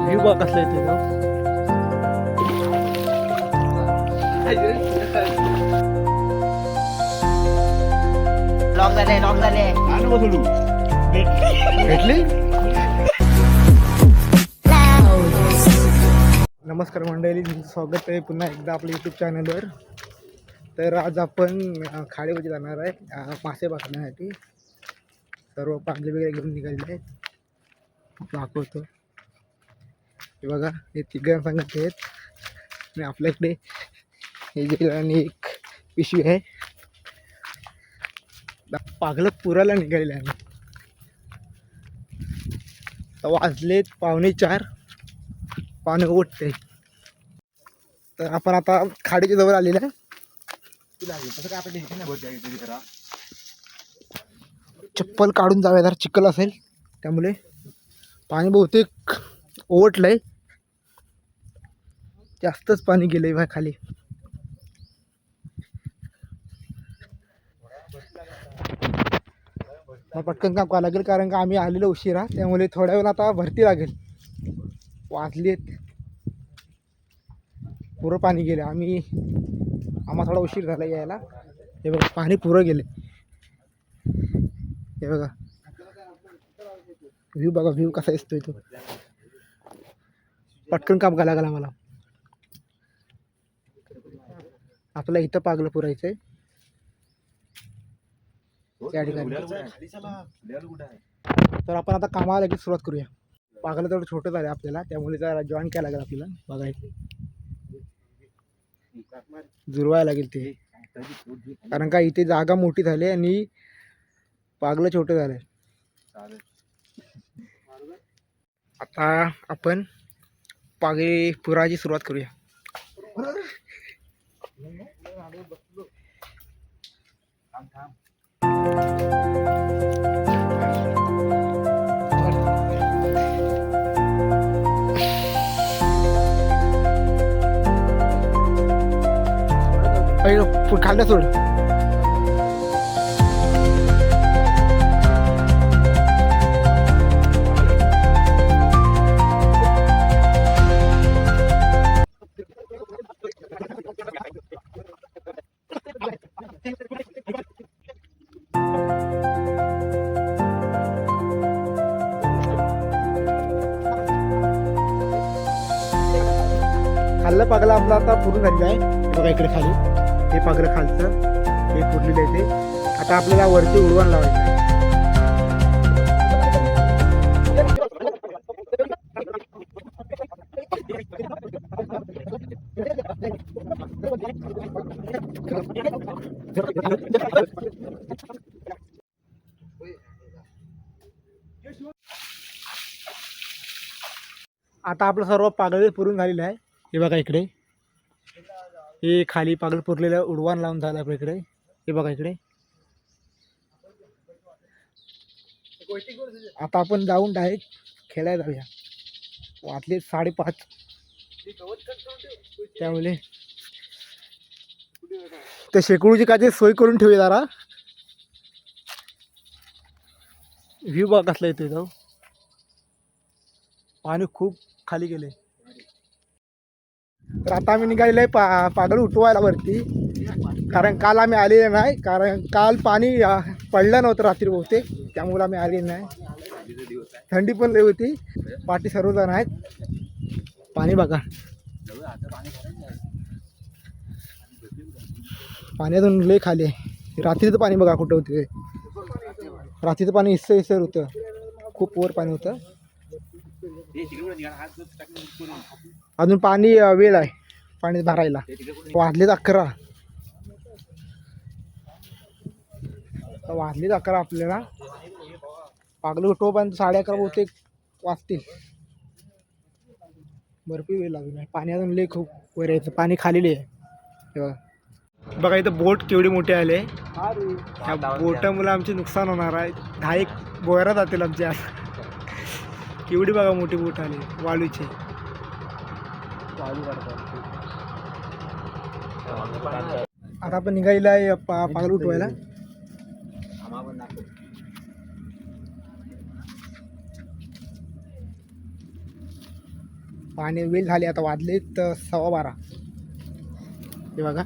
View बघ कसला येतोय तो. लॉक झाले भेटली. नमस्कार मंडळी, स्वागत आहे पुन्हा एकदा आपल्या यूट्यूब चॅनलवर. तर आज आपण खाडीमध्ये जाणार आहे मासे पकडण्यासाठी. सर्व पांगले वगैरे घेऊन निघालेले आहेत. दाखवतो हे बघा, हे तिघं सांगत आहेत आणि आपल्याकडे हे जे आणि एक पिशवी आहे. पागलं पुराला निघालेले आहे. वाजलेत 3:45, पाणी ओढते. तर आपण आता खाडीच्या जवळ आलेलं आहे. चप्पल काढून जाऊया, जर चिखल असेल त्यामुळे. पाणी बहुतेक ओवटलंय, जास्तच पाणी गेलंय बा खाली. पटकन काम करावं लागेल, कारण का आम्ही आलेलो उशिरा, त्यामुळे थोड्या वेळ आता भरती लागेल. वाजलेत पुरं पाणी गेले. आम्हाला थोडा उशीर झाला यायला. हे बघा, पाणी पुरं गेले. हे बघा व्ह्यू, बघा व्ह्यू कसा दिसतोय तो. पटकन काम करायला लागला मला. आपल्या इथं पागलं पुरायचं आहे त्या ठिकाणी. तर आपण आता कामाला लगेच सुरुवात करूया. पागलं तेवढं छोटं झालं आपल्याला, त्यामुळे जरा जॉईन करायला लागेल आपल्याला. बघायचं जुळवायला लागेल ते, कारण का इथे जागा मोठी झाली आणि पागलं छोटं झालंय. आता आपण पागळी पुराची सुरुवात करूया. खाल्लं सोड. खाल्लं पागला आपला आता पुरून झालेलं आहे. बघा इकडे खाली हे पागलं खालचं हे पुरलेलं आहे ते. आता आपल्याला वरती उडवान लावायचं आहे. आता आपलं सर्व पागल पुरून झालेलं आहे. हे बघा इकडे हे खाली पागल पुरलेलं उडवान लावून झालं आपल्या इकडे. हे बघा इकडे. आता आपण जाऊन डायरेक्ट खेळायला जाऊया. वाटले 5:30, त्यामुळे त्या शेकडूची काय सोय करून ठेवूया जरा. व्ह्यू बघा कसला येतोय तो. पाणी खूप खाली गेले. तर आता आम्ही निघालेलो आहे पागल उठवायला वरती, कारण काल आम्ही आलेले नाही. कारण काल पाणी पडलं नव्हतं रात्री बहुतेक, त्यामुळे आम्ही आले नाही. थंडी पण लई होती. पाठी सर्वजण आहेत. पाणी बघा, पाण्यातून लई खाली आहे. रात्रीचं पाणी बघा कुठं होते. रात्रीचं पाणी इसर होतं, खूप वर पाणी होतं. अजून पाणी वेळ आहे पाणी भरायला. वाजलेत 11. वाजलेत 11. आपल्याला पागलं उठवपर्यंत 11:30 बहुतेक वाजतील. भरपूर वेळ लागून आहे. पाणी अजून लई खूप वर यायचं. पाणी खालेली आहे. तेव्हा बघा इथं बोट केवढी मोठी आले. ह्या बोटामुळे आमचे नुकसान होणार आहे. 10 बोयरा जातील आमच्या. केवढी बघा मोठी बोट आली वाळूची. आता आपण निघालेला आहे पागल उठवायला. पाणी वेल झाले आता वाजलेत 12:15. हे बघा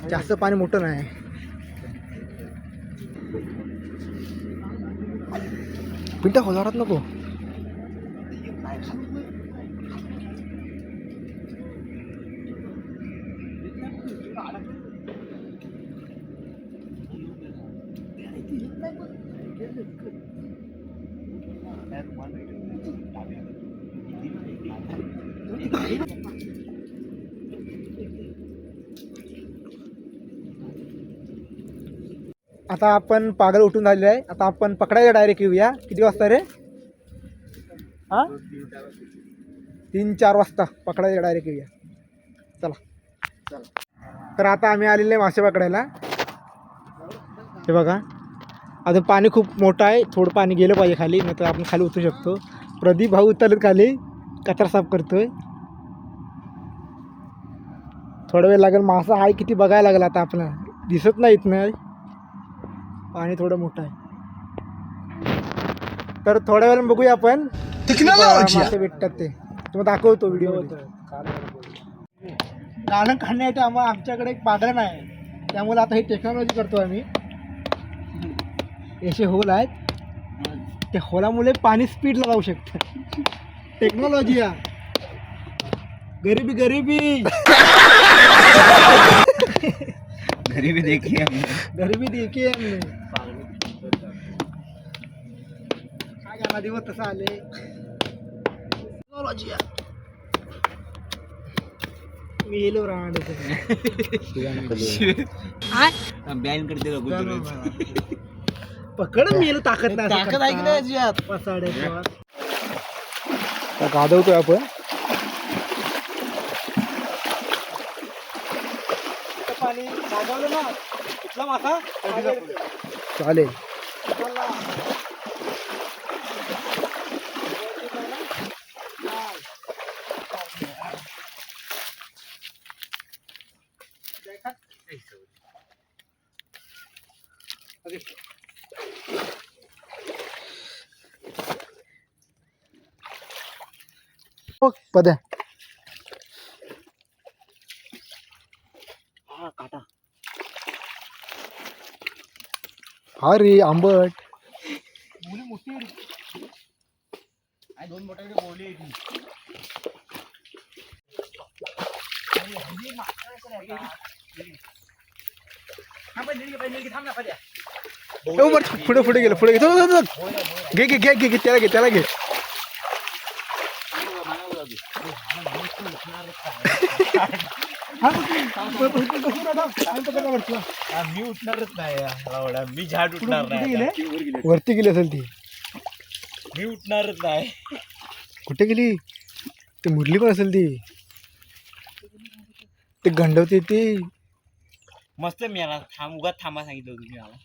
जास्त पाणी मोठं नाही. पिंटा होजारात नको. आता आपण पागल उठून झालेलं आहे. आता आपण पकडायला डायरेक्ट येऊया. किती वाजता रे? हा 3-4 वाजता पकडायला डायरेक्ट येऊया. चला. तर आता आम्ही आलेले मासे पकडायला. हे बघा आता पाणी खूप मोठं आहे. थोडं पाणी गेलं पाहिजे खाली, नाही तर आपण खाली उतरू शकतो. प्रदीप भाऊ उतरलेत खाली, कचरा साफ करतोय. थोडा वेळ लागेल. मासा आहे किती बघायला लागला आता आपल्याला, दिसत नाहीत ना, पाणी थोडं मोठं आहे. तर थोड्या वेळानं बघूया आपण मासे भेटतात ते तुम्हाला दाखवतो व्हिडिओ. गाणं काढण्यासाठी आमच्याकडे एक पागरण आहे, त्यामुळे आता ही टेक्नॉलॉजी करतो आम्ही. असे होल आहेत, त्या होलामुळे पाणी स्पीडला जाऊ शकतं. टेक्नॉलॉजी या गरीबी गरीबी देखिए हमने काय गाणं दिवस तसं आले. टेक्नॉलॉजी या मी येलो राहणार बॅन करते पकड मी येलो. ताकद नाही, ताकद आहे की नाही याच्यात? गादवतोय आपण. पाणी गादवलं ना कुठला मासा चालेल. पद्या काटा हा रे आंबट. मोठी 2 मोठ्याकडे बोलली आहे ती. पुढे गेलं. घे त्याला घे. मी उठणारच नाही, मी झाड उठणार नाही. वरती गेली असेल ती. मी उठणारच नाही. कुठे गेली ती? मुरली पण असेल ती. ते गंडवते ती. मस्त मी याला उगाच थांबा सांगितलं तुम्ही मला.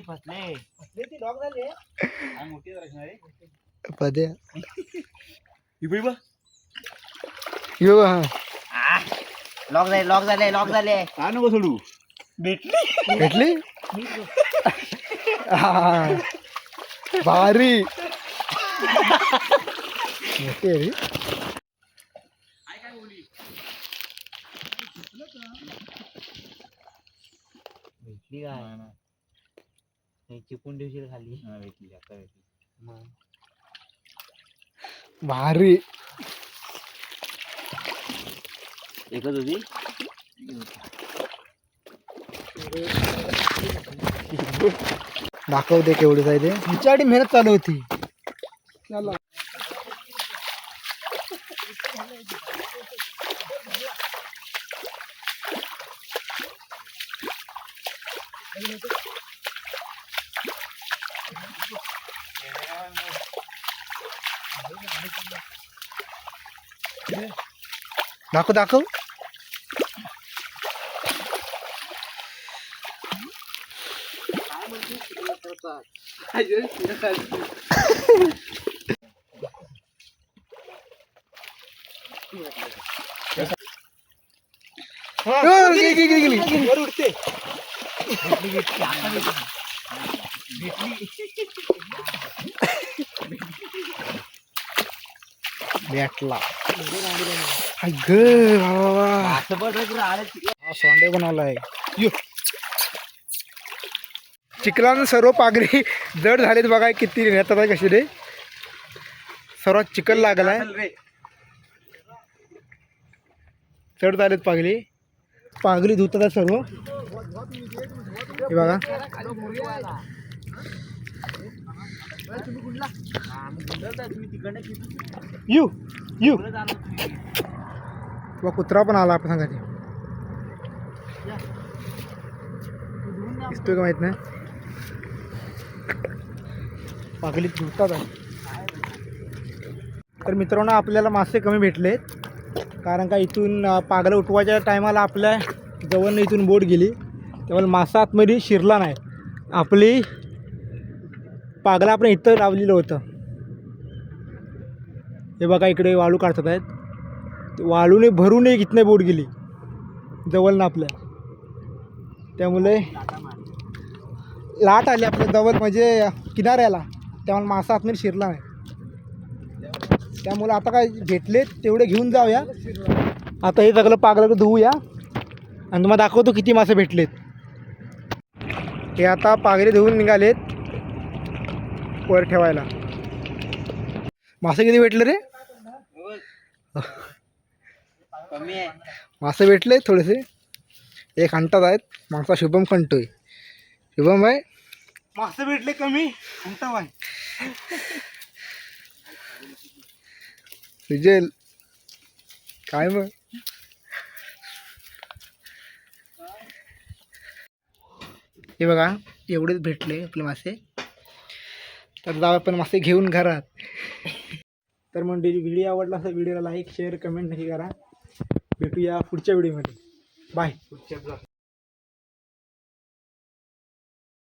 फसले ती डॉग झाले. मोठी पद्या इकडे बघ. यो हा लॉक झाले का नको सोडू. भेटली भारी मोठी आहे रे. भेटली काय चिपून ठेवशील खाली. भेटली आता भेटली. भारी एकच होती. दाखवते केवढी आहे ते. तिच्यासाठी मेहनत चालू होती. चला दाखव. गेली. वर उडते. भेटला. हाय ग हा सोंडे बनवलाय. यो चिखलानं सर्व पागरी जड झालेत बघा किती नेतात आहे कशी रे. सर्वात चिखल लागलाय. चढ झालेत पागरी धुतात आहे सर्व. हे बघा यू यू किंवा कुत्रा पण आला आपण सांगायचे. दिसतोय का माहित नाही. पागलीत धुतात आहे. तर मित्रांनो आपल्याला मासे कमी भेटलेत कारण का इथून पागलं उठवायच्या टायमाला आपल्या जवळनं इथून बोट गेली त्यामुळे मासा आतमध्ये शिरला नाही. आपली पागला आपण इथं लावलेलं होतं. हे बघा इकडे वाळू काढतात आहेत. वाळूने भरून एक इथनं बोट गेली जवळनं आपल्या. त्यामुळे लाट आली आपल्या जवळ म्हणजे किनाऱ्याला त्यामुळे मासा आतमध्ये शिरला नाही. त्यामुळे आता काय भेटले तेवढे घेऊन जाऊया. आता हे सगळं पागलं धुवूया आणि तुम्हाला दाखवतो किती मासे भेटलेत. हे आता पागले धुवून निघालेत वर ठेवायला. मासे किती भेटले रे. मासे भेटले थोडेसे. एक हंटात आहेत. मागचा शुभम खंटोय. शुभम आहे मासे भेटले कमी हंटा बाय. विजय काय मग हे बघा एवढेच भेटले आपले मासे. तर जाऊ आपण मासे घेऊन घरात. तर मग व्हिडिओ आवडला असेल व्हिडिओला लाईक शेअर कमेंट नक्की करा. भेटूया पुढच्या व्हिडिओमध्ये. बाय.